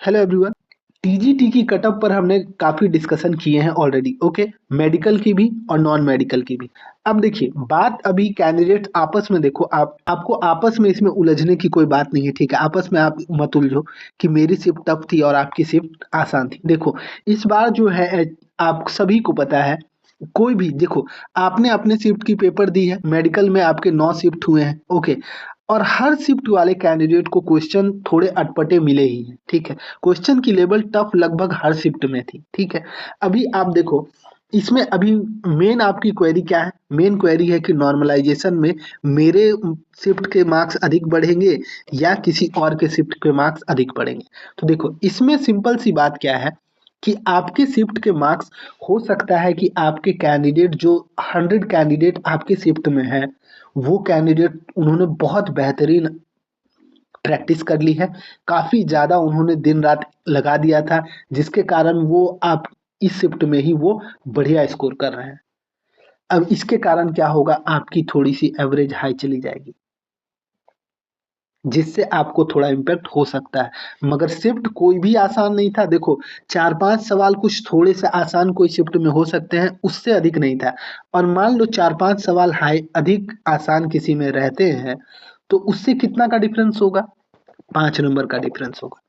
Hello everyone. TGT की cut up पर हमने काफ़ी डिस्कशन किए हैं ऑलरेडी। ओके, मेडिकल की भी और नॉन मेडिकल की भी। अब देखिए, बात अभी कैंडिडेट आपस में देखो, आपको आपस में इसमें उलझने की कोई बात नहीं है, ठीक है। आपस में आप मत उलझो कि मेरी शिफ्ट टफ थी और आपकी शिफ्ट आसान थी। देखो, इस बार जो है आप सभी को पता है, कोई भी देखो, आपने अपने शिफ्ट की पेपर दी है, मेडिकल में आपके 9 शिफ्ट हुए हैं। ओके, और हर शिफ्ट वाले कैंडिडेट को क्वेश्चन थोड़े अटपटे मिले ही हैं, ठीक है। क्वेश्चन की लेवल टफ लगभग हर शिफ्ट में थी, ठीक है। अभी आप देखो, इसमें अभी मेन आपकी क्वेरी क्या है? मेन क्वेरी है कि नॉर्मलाइजेशन में मेरे शिफ्ट के मार्क्स अधिक बढ़ेंगे या किसी और के शिफ्ट के मार्क्स अधिक बढ़ेंगे। तो देखो, इसमें सिंपल सी बात क्या है कि आपके शिफ्ट के मार्क्स, हो सकता है कि आपके कैंडिडेट जो 100 कैंडिडेट आपके शिफ्ट में है, वो कैंडिडेट उन्होंने बहुत बेहतरीन प्रैक्टिस कर ली है, काफ़ी ज़्यादा उन्होंने दिन रात लगा दिया था, जिसके कारण वो आप इस शिफ्ट में ही वो बढ़िया स्कोर कर रहे हैं। अब इसके कारण क्या होगा, आपकी थोड़ी सी एवरेज हाई चली जाएगी, जिससे आपको थोड़ा इम्पैक्ट हो सकता है। मगर शिफ्ट कोई भी आसान नहीं था। देखो, 4-5 सवाल कुछ थोड़े से आसान कोई शिफ्ट में हो सकते हैं, उससे अधिक नहीं था। और मान लो 4-5 सवाल हाई अधिक आसान किसी में रहते हैं, तो उससे कितना का डिफरेंस होगा? 5 नंबर का डिफरेंस होगा,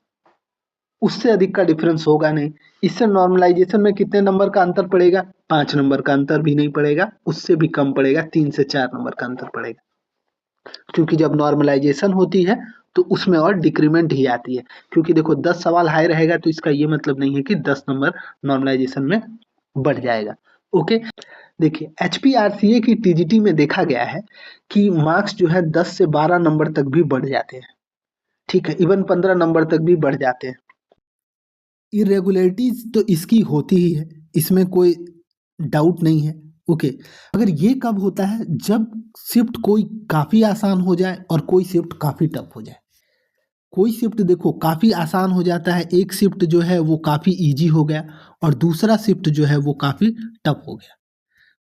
उससे अधिक का डिफरेंस होगा नहीं। इससे नॉर्मलाइजेशन में कितने नंबर का अंतर पड़ेगा? 5 नंबर का अंतर भी नहीं पड़ेगा, उससे भी कम पड़ेगा, 3 से 4 नंबर का अंतर पड़ेगा। क्योंकि जब नॉर्मलाइजेशन होती है तो उसमें और डिक्रीमेंट ही आती है। क्योंकि देखो, 10 सवाल हाई रहेगा तो इसका ये मतलब नहीं है कि 10 नंबर नॉर्मलाइजेशन में बढ़ जाएगा। ओके, देखिए, एचपीआरसीए की टीजीटी में देखा गया है कि मार्क्स जो है 10 से 12 नंबर तक भी बढ़ जाते हैं, ठीक है। इवन 15 नंबर तक भी बढ़ जाते हैं। इरेगुलरिटीज तो इसकी होती ही है, इसमें कोई डाउट नहीं है। ओके, अगर ये कब होता है? जब शिफ्ट कोई काफ़ी आसान हो जाए और कोई शिफ्ट काफ़ी टफ हो जाए। कोई शिफ्ट देखो काफ़ी आसान हो जाता है, एक शिफ्ट जो है वो काफ़ी इजी हो गया, और दूसरा शिफ्ट जो है वो काफ़ी टफ हो गया।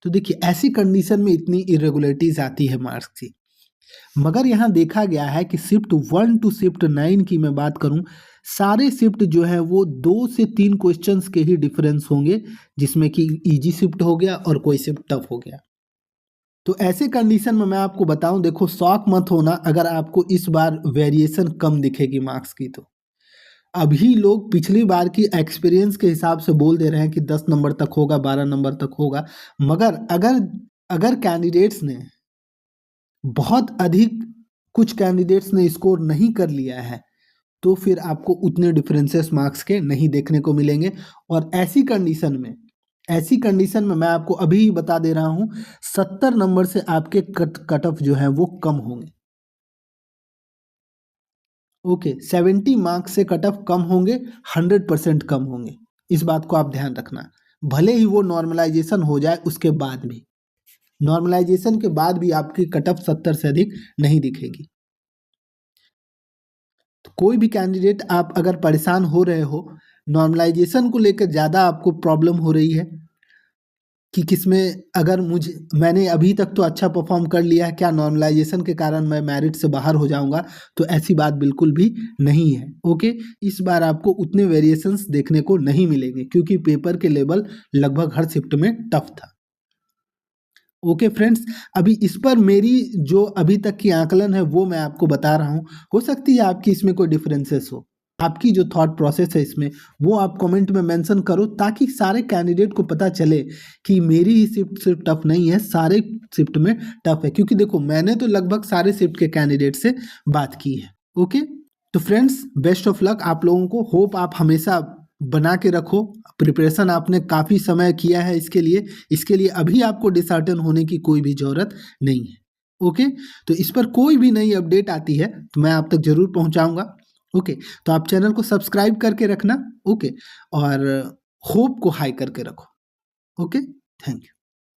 तो देखिए, ऐसी कंडीशन में इतनी इरेगुलरिटीज आती है मार्क्स की। मगर यहाँ देखा गया है कि शिफ्ट 1 टू शिफ्ट 9 की मैं बात करूं, सारे शिफ्ट जो है वो 2 से 3 क्वेश्चंस के ही डिफरेंस होंगे, जिसमें कि इजी शिफ्ट हो गया और कोई शिफ्ट टफ हो गया। तो ऐसे कंडीशन में मैं आपको बताऊं, देखो, शॉक मत होना अगर आपको इस बार वेरिएशन कम दिखेगी मार्क्स की। तो अभी लोग पिछली बार की एक्सपीरियंस के हिसाब से बोल दे रहे हैं कि 10 नंबर तक होगा, 12 नंबर तक होगा। मगर अगर अगर कैंडिडेट्स ने बहुत अधिक, कुछ कैंडिडेट्स ने स्कोर नहीं कर लिया है, तो फिर आपको उतने डिफरेंसेस मार्क्स के नहीं देखने को मिलेंगे। और ऐसी कंडीशन में मैं आपको अभी ही बता दे रहा हूं, 70 नंबर से आपके कट ऑफ जो है वो कम होंगे। ओके, 70 मार्क्स से कट ऑफ कम होंगे, 100% कम होंगे। इस बात को आप ध्यान रखना। भले ही वो नॉर्मलाइजेशन हो जाए, उसके बाद भी, नॉर्मलाइजेशन के बाद भी आपकी कट ऑफ 70 से अधिक नहीं दिखेगी। तो कोई भी कैंडिडेट, आप अगर परेशान हो रहे हो, नॉर्मलाइजेशन को लेकर ज़्यादा आपको प्रॉब्लम हो रही है कि किसमें, अगर मैंने अभी तक तो अच्छा परफॉर्म कर लिया है, क्या नॉर्मलाइजेशन के कारण मैं मेरिट से बाहर हो जाऊंगा? तो ऐसी बात बिल्कुल भी नहीं है। ओके, इस बार आपको उतने वेरिएशंस देखने को नहीं मिलेंगे, क्योंकि पेपर के लेवल लगभग हर शिफ्ट में टफ था। ओके फ्रेंड्स, अभी इस पर मेरी जो अभी तक की आकलन है वो मैं आपको बता रहा हूँ। हो सकती है आपकी इसमें कोई डिफरेंसेस हो, आपकी जो थॉट प्रोसेस है इसमें, वो आप कमेंट में मेंशन करो, ताकि सारे कैंडिडेट को पता चले कि मेरी ही शिफ्ट सिर्फ टफ नहीं है, सारे शिफ्ट में टफ है। क्योंकि देखो, मैंने तो लगभग सारे शिफ्ट के कैंडिडेट से बात की है। ओके, तो फ्रेंड्स, बेस्ट ऑफ लक आप लोगों को। होप आप हमेशा बना के रखो। प्रिपरेशन आपने काफ़ी समय किया है इसके लिए अभी आपको डिसर्टन होने की कोई भी ज़रूरत नहीं है। ओके, तो इस पर कोई भी नई अपडेट आती है तो मैं आप तक ज़रूर पहुंचाऊंगा। ओके, तो आप चैनल को सब्सक्राइब करके रखना। ओके, और होप को हाई करके रखो। Okay, thank you.